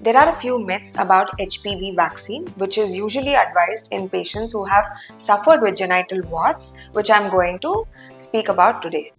There are a few myths about HPV vaccine, which is usually advised in patients who have suffered with genital warts, which I'm going to speak about today.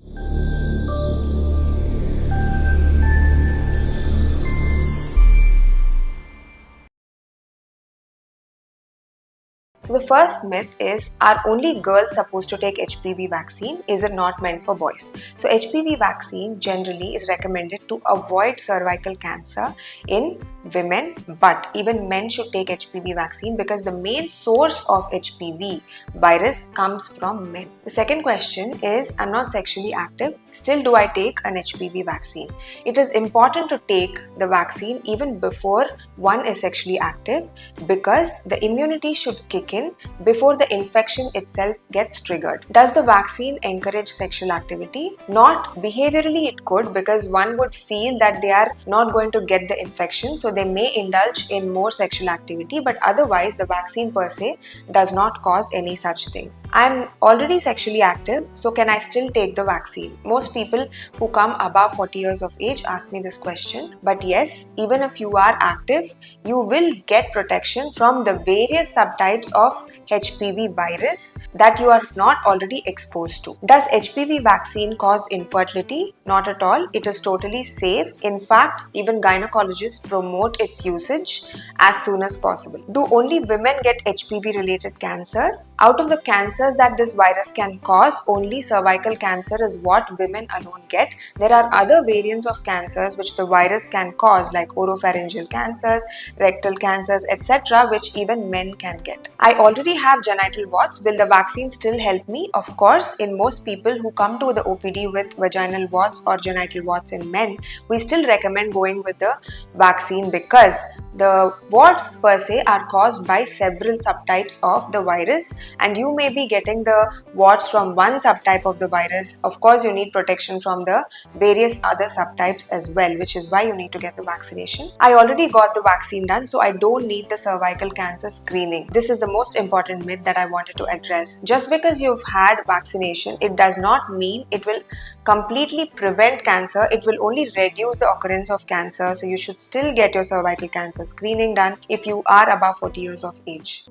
So the first myth is, are only girls supposed to take HPV vaccine? Is it not meant for boys? So HPV vaccine generally is recommended to avoid cervical cancer in women, but even men should take HPV vaccine because the main source of HPV virus comes from men. The second question is, I'm not sexually active, still do I take an HPV vaccine? It is important to take the vaccine even before one is sexually active because the immunity should kick in before the infection itself gets triggered. Does the vaccine encourage sexual activity? Not behaviorally it could, because one would feel that they are not going to get the infection, so they may indulge in more sexual activity, but otherwise the vaccine per se does not cause any such things. I am already sexually active, so can I still take the vaccine? Most people who come above 40 years of age ask me this question, but yes, even if you are active, you will get protection from the various subtypes of HPV virus that you are not already exposed to. Does HPV vaccine cause infertility? Not at all. It is totally safe. In fact, even gynecologists promote its usage as soon as possible. Do only women get HPV related cancers? Out of the cancers that this virus can cause, only cervical cancer is what women alone get. There are other variants of cancers which the virus can cause, like oropharyngeal cancers, rectal cancers, etc., which even men can get. I already have genital warts. Will the vaccine still help me? Of course, in most people who come to the OPD with vaginal warts or genital warts in men, we still recommend going with the vaccine because the warts per se are caused by several subtypes of the virus, and you may be getting the warts from one subtype of the virus. Of course, you need protection from the various other subtypes as well, which is why you need to get the vaccination. I already got the vaccine done, so I don't need the cervical cancer screening. This is the most important myth that I wanted to address. Just because you've had vaccination, it does not mean it will completely prevent cancer. It will only reduce the occurrence of cancer, so you should still get your cervical cancer screening done if you are above 40 years of age.